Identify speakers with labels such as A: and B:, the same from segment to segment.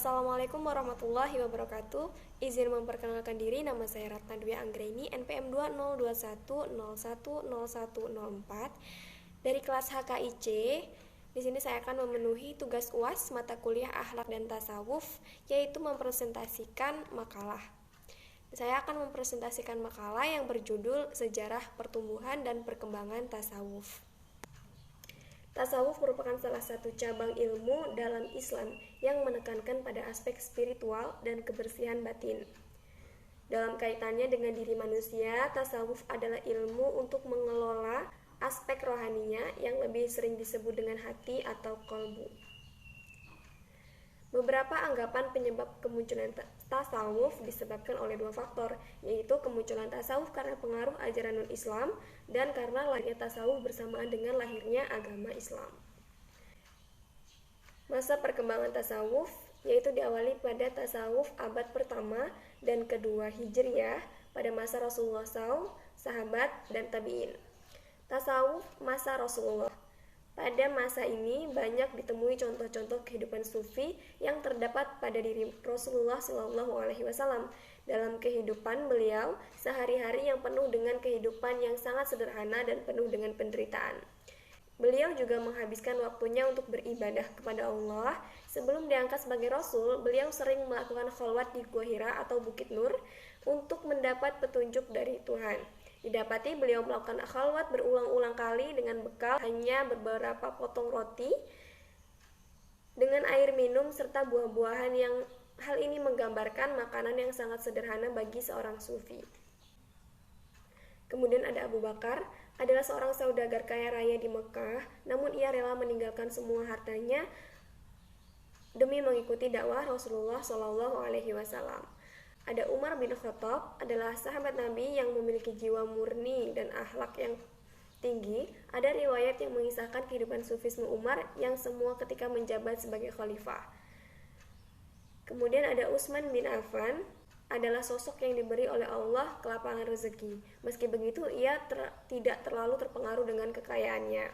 A: Assalamualaikum warahmatullahi wabarakatuh. Izin memperkenalkan diri, nama saya Ratna Dwi Anggraini, NPM 2021010104 dari kelas HKIC. Di sini saya akan memenuhi tugas UAS mata kuliah Akhlak dan Tasawuf, yaitu mempresentasikan makalah. Saya akan mempresentasikan makalah yang berjudul Sejarah Pertumbuhan dan Perkembangan Tasawuf. Tasawuf merupakan salah satu cabang ilmu dalam Islam yang menekankan pada aspek spiritual dan kebersihan batin. Dalam kaitannya dengan diri manusia, tasawuf adalah ilmu untuk mengelola aspek rohaninya yang lebih sering disebut dengan hati atau kolbu. Beberapa anggapan penyebab kemunculan tasawuf disebabkan oleh dua faktor, yaitu kemunculan tasawuf karena pengaruh ajaran non-Islam dan karena lahirnya tasawuf bersamaan dengan lahirnya agama Islam. Masa perkembangan tasawuf yaitu diawali pada tasawuf abad pertama dan kedua Hijriah pada masa Rasulullah SAW, sahabat, dan tabi'in. Tasawuf masa Rasulullah. Pada masa ini banyak ditemui contoh-contoh kehidupan sufi yang terdapat pada diri Rasulullah SAW dalam kehidupan beliau sehari-hari yang penuh dengan kehidupan yang sangat sederhana dan penuh dengan penderitaan. Beliau juga menghabiskan waktunya untuk beribadah kepada Allah. Sebelum diangkat sebagai Rasul, beliau sering melakukan khalwat di Gua Hira atau Bukit Nur untuk mendapat petunjuk dari Tuhan. Didapati beliau melakukan khalwat berulang-ulang kali dengan bekal hanya beberapa potong roti dengan air minum serta buah-buahan yang hal ini menggambarkan makanan yang sangat sederhana bagi seorang sufi. Kemudian ada Abu Bakar, adalah seorang saudagar kaya raya di Mekah, namun ia rela meninggalkan semua hartanya demi mengikuti dakwah Rasulullah SAW. Ada Umar bin Khattab, adalah sahabat Nabi yang memiliki jiwa murni dan akhlak yang tinggi. Ada riwayat yang mengisahkan kehidupan sufisme Umar yang semua ketika menjabat sebagai khalifah. Kemudian ada Utsman bin Affan, adalah sosok yang diberi oleh Allah kelapangan rezeki. Meski begitu, ia tidak terlalu terpengaruh dengan kekayaannya.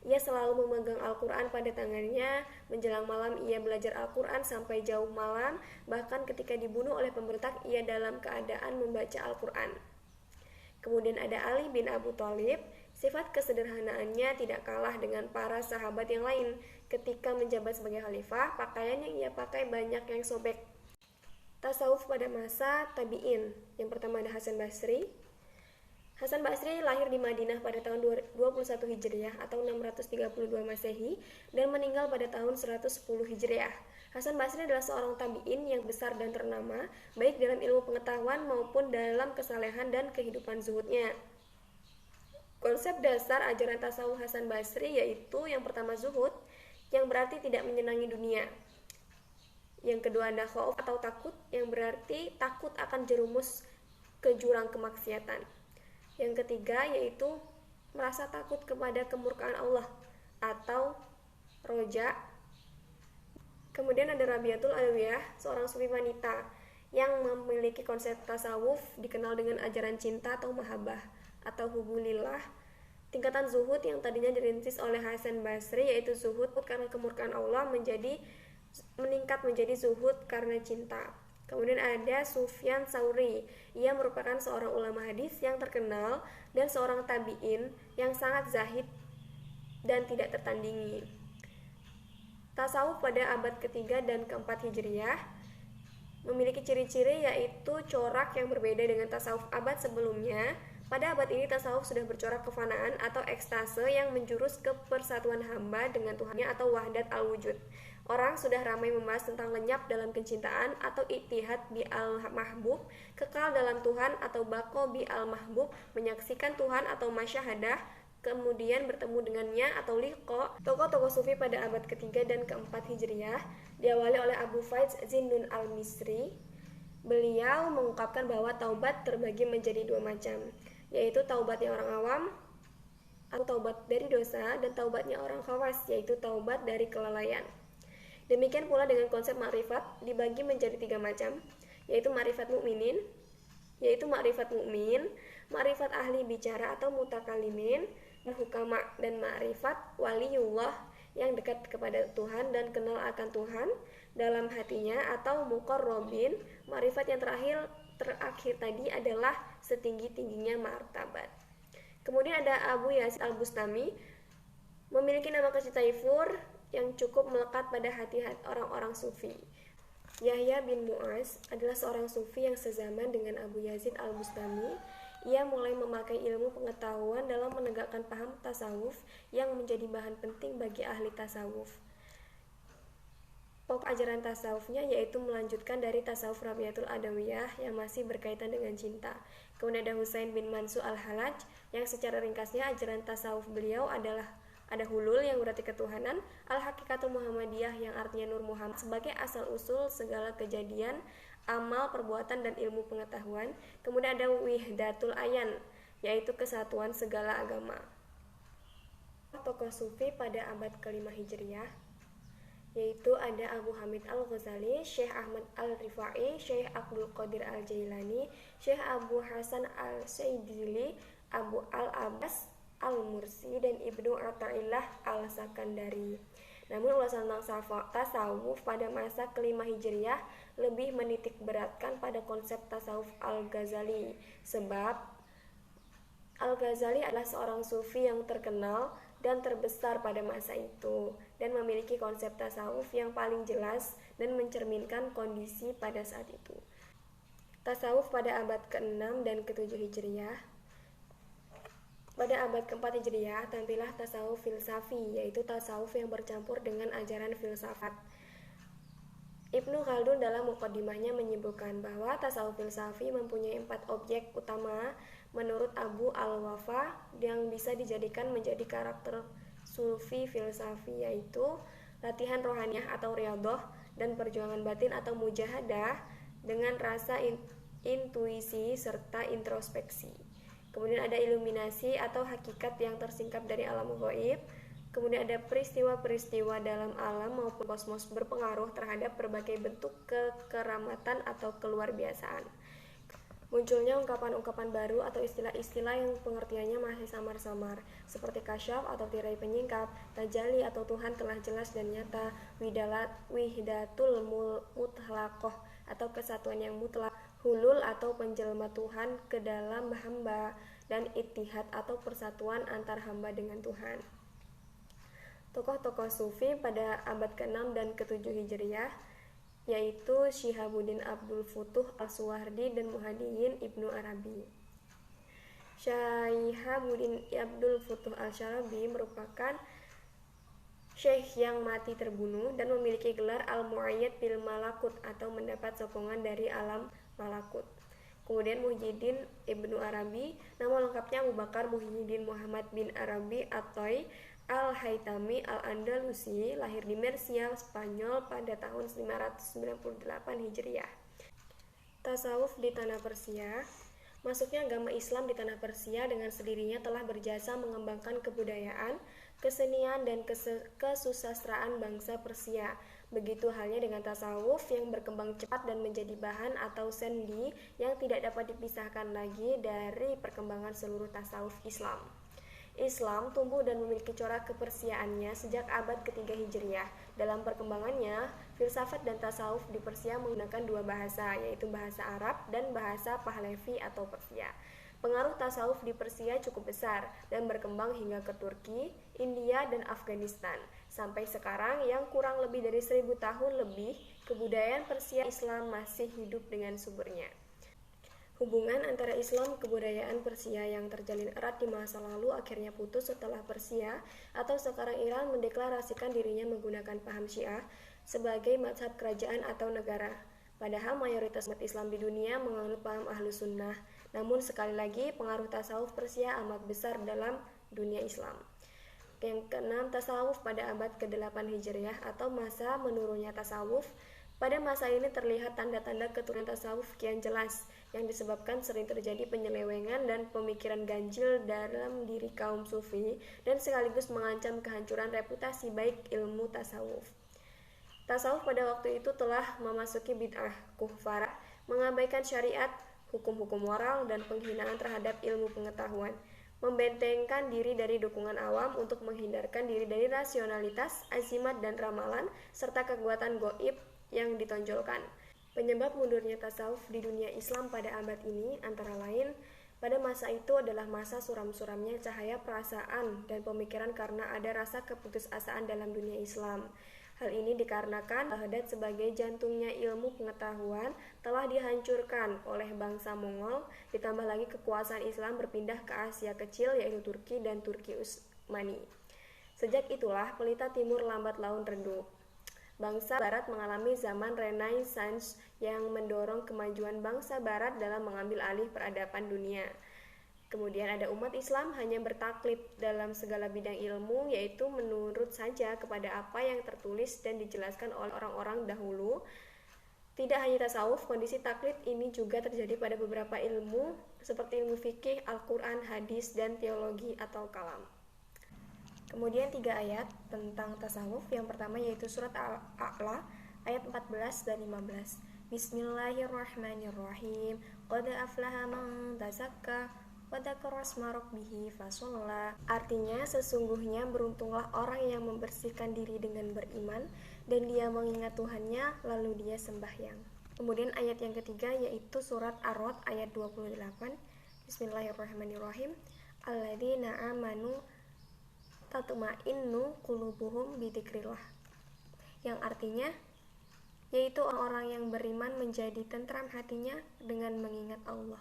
A: Ia selalu memegang Al-Quran pada tangannya. Menjelang malam ia belajar Al-Quran sampai jauh malam. Bahkan ketika dibunuh oleh pemberontak, ia dalam keadaan membaca Al-Quran. Kemudian ada Ali bin Abu Thalib. Sifat kesederhanaannya tidak kalah dengan para sahabat yang lain. Ketika menjabat sebagai khalifah, pakaian yang ia pakai banyak yang sobek. Tasawuf pada masa tabi'in. Yang pertama ada Hasan Basri. Hasan Basri lahir di Madinah pada tahun 21 Hijriah atau 632 Masehi dan meninggal pada tahun 110 Hijriah. Hasan Basri adalah seorang tabi'in yang besar dan ternama, baik dalam ilmu pengetahuan maupun dalam kesalehan dan kehidupan zuhudnya. Konsep dasar ajaran tasawuf Hasan Basri yaitu yang pertama zuhud, yang berarti tidak menyenangi dunia. Yang kedua ada khauf atau takut, yang berarti takut akan jerumus ke jurang kemaksiatan. Yang ketiga yaitu merasa takut kepada kemurkaan Allah atau roja. Kemudian ada Rabiatul Alawiyah, seorang sufi wanita yang memiliki konsep tasawuf dikenal dengan ajaran cinta atau mahabbah atau hubulillah. Tingkatan zuhud yang tadinya dirintis oleh Hasan Basri yaitu zuhud karena kemurkaan Allah meningkat menjadi zuhud karena cinta. Kemudian ada Sufyan Tsauri. Ia merupakan seorang ulama hadis yang terkenal dan seorang tabi'in yang sangat zahid dan tidak tertandingi. Tasawuf pada abad ketiga dan keempat Hijriah memiliki ciri-ciri yaitu corak yang berbeda dengan tasawuf abad sebelumnya. Pada abad ini tasawuf sudah bercorak kefanaan atau ekstase yang menjurus ke persatuan hamba dengan Tuhannya atau wahdat al-wujud. Orang sudah ramai membahas tentang lenyap dalam kecintaan atau ittihad bi al-mahbub, kekal dalam Tuhan atau baqo bi al-mahbub, menyaksikan Tuhan atau masyahadah, kemudian bertemu dengannya atau liqa. Tokoh-tokoh sufi pada abad ketiga dan keempat Hijriah diawali oleh Abu Faiz Zinnun al-Misri. Beliau mengungkapkan bahwa taubat terbagi menjadi dua macam, yaitu taubatnya orang awam atau taubat dari dosa dan taubatnya orang khawas, yaitu taubat dari kelalaian. Demikian pula dengan konsep makrifat dibagi menjadi tiga macam, yaitu makrifat mukminin, yaitu makrifat mukmin, makrifat ahli bicara atau mutakalimin, dan hukama, dan makrifat waliullah yang dekat kepada Tuhan dan kenal akan Tuhan, dalam hatinya, atau muqarrabin, ma'rifat yang terakhir tadi adalah setinggi-tingginya martabat. Kemudian ada Abu Yazid Al-Bustami, memiliki nama kecil Taifur yang cukup melekat pada hati orang-orang sufi. Yahya bin Mu'az adalah seorang sufi yang sezaman dengan Abu Yazid Al-Bustami. Ia mulai memakai ilmu pengetahuan dalam menegakkan paham tasawuf yang menjadi bahan penting bagi ahli tasawuf. Pokok ajaran tasawufnya yaitu melanjutkan dari tasawuf Rabiatul Adawiyah yang masih berkaitan dengan cinta. Kemudian ada Husain bin Mansur Al-Halaj yang secara ringkasnya ajaran tasawuf beliau adalah ada hulul yang berarti ketuhanan, al-hakikatul Muhammadiyah yang artinya Nur Muhammad sebagai asal-usul segala kejadian, amal, perbuatan, dan ilmu pengetahuan. Kemudian ada wihdatul ayan, yaitu kesatuan segala agama. Tokoh sufi pada abad ke-5 Hijriah, yaitu ada Abu Hamid Al-Ghazali, Syekh Ahmad Al-Rifai, Syekh Abdul Qadir Al-Jailani, Syekh Abu Hasan Al-Syaidili, Abu Al-Abbas Al-Mursi, dan Ibnu Athaillah Al-Sakandari. Namun ulasan tentang tasawuf pada masa ke-5 Hijriah lebih menitik beratkan pada konsep tasawuf Al-Ghazali, sebab Al-Ghazali adalah seorang sufi yang terkenal dan terbesar pada masa itu dan memiliki konsep tasawuf yang paling jelas dan mencerminkan kondisi pada saat itu. Tasawuf pada abad ke-6 dan ke-7 Hijriah. Pada abad ke-4 Hijriah tampillah tasawuf filsafi, yaitu tasawuf yang bercampur dengan ajaran filsafat. Ibnu Khaldun dalam muqaddimahnya menyebutkan bahwa tasawuf filsafi mempunyai 4 objek utama menurut Abu Al-Wafa yang bisa dijadikan menjadi karakter sufi filsafi, yaitu latihan rohaniyah atau riyadhah dan perjuangan batin atau mujahadah dengan rasa intuisi serta introspeksi. Kemudian ada iluminasi atau hakikat yang tersingkap dari alam gaib. Kemudian ada peristiwa-peristiwa dalam alam maupun kosmos berpengaruh terhadap berbagai bentuk kekeramatan atau keluarbiasaan. Munculnya ungkapan-ungkapan baru atau istilah-istilah yang pengertiannya masih samar-samar, seperti kasyaf atau tirai penyingkap, tajali atau Tuhan telah jelas dan nyata, wihdatul mutlaqoh atau kesatuan yang mutlak, hulul atau penjelma Tuhan ke dalam hamba, dan ittihad atau persatuan antar hamba dengan Tuhan. Tokoh-tokoh sufi pada abad ke-6 dan ke-7 Hijriah, yaitu Syihabuddin Abdul Futuh Al-Suwardi dan Muhyiddin Ibnu Arabi. Syihabuddin Abdul Futuh Al-Syarabi merupakan syekh yang mati terbunuh dan memiliki gelar Al-Mu'ayyad bil Malakut atau mendapat sokongan dari alam malakut. Kemudian Muhyiddin Ibnu Arabi, nama lengkapnya Abu Bakar Muhyiddin Muhammad bin Arabi At-Toy Al-Haytami Al-Andalusi, lahir di Murcia, Spanyol pada tahun 598 Hijriah. Tasawuf di tanah Persia. Masuknya agama Islam di tanah Persia dengan sendirinya telah berjasa mengembangkan kebudayaan, kesenian, dan kesusastraan bangsa Persia. Begitu halnya dengan tasawuf yang berkembang cepat dan menjadi bahan atau sendi yang tidak dapat dipisahkan lagi dari perkembangan seluruh tasawuf Islam. Islam tumbuh dan memiliki corak kepersiaannya sejak abad ke-3 Hijriah. Dalam perkembangannya, filsafat dan tasawuf di Persia menggunakan 2 bahasa, yaitu bahasa Arab dan bahasa Pahlavi atau Persia. Pengaruh tasawuf di Persia cukup besar dan berkembang hingga ke Turki, India, dan Afghanistan. Sampai sekarang yang kurang lebih dari 1000 tahun lebih, kebudayaan Persia Islam masih hidup dengan suburnya. Hubungan antara Islam kebudayaan Persia yang terjalin erat di masa lalu akhirnya putus setelah Persia atau sekarang Iran mendeklarasikan dirinya menggunakan paham Syiah sebagai mazhab kerajaan atau negara. Padahal mayoritas umat Islam di dunia menganut paham Ahlus Sunnah. Namun sekali lagi pengaruh tasawuf Persia amat besar dalam dunia Islam. Yang keenam, tasawuf pada abad ke-8 Hijriah atau masa menurunnya tasawuf. Pada masa ini terlihat tanda-tanda keturunan tasawuf kian jelas yang disebabkan sering terjadi penyelewengan dan pemikiran ganjil dalam diri kaum sufi dan sekaligus mengancam kehancuran reputasi baik ilmu tasawuf. Tasawuf pada waktu itu telah memasuki bid'ah kufar, mengabaikan syariat, hukum-hukum moral, dan penghinaan terhadap ilmu pengetahuan, membentengkan diri dari dukungan awam untuk menghindarkan diri dari rasionalitas, azimat, dan ramalan, serta kekuatan goib yang ditonjolkan. Penyebab mundurnya tasawuf di dunia Islam pada abad ini antara lain pada masa itu adalah masa suram-suramnya cahaya perasaan dan pemikiran karena ada rasa keputusasaan dalam dunia Islam. Hal ini dikarenakan Baghdad sebagai jantungnya ilmu pengetahuan telah dihancurkan oleh bangsa Mongol, ditambah lagi kekuasaan Islam berpindah ke Asia Kecil yaitu Turki dan Turki Utsmani. Sejak itulah pelita timur lambat laun redup. Bangsa Barat mengalami zaman Renaissance yang mendorong kemajuan bangsa Barat dalam mengambil alih peradaban dunia. Kemudian ada umat Islam hanya bertaklid dalam segala bidang ilmu, yaitu menurut saja kepada apa yang tertulis dan dijelaskan oleh orang-orang dahulu. Tidak hanya tasawuf, kondisi taklid ini juga terjadi pada beberapa ilmu seperti ilmu fikih, Al-Quran, hadis, dan teologi atau kalam. Kemudian 3 ayat tentang tasawuf. Yang pertama yaitu surat Al-A'la ayat 14 dan 15. Bismillahirrahmanirrahim. Qad aflaha man tazakka wa dzakara asma rabbih fasholla. Artinya sesungguhnya beruntunglah orang yang membersihkan diri dengan beriman dan dia mengingat Tuhannya lalu dia sembahyang. Kemudian ayat yang ketiga yaitu surat Ar-Ra'd ayat 28. Bismillahirrahmanirrahim. Alladzina amanu tatma'innu qulubuhum bidzikrillah. Yang artinya yaitu orang-orang yang beriman menjadi tentram hatinya dengan mengingat Allah.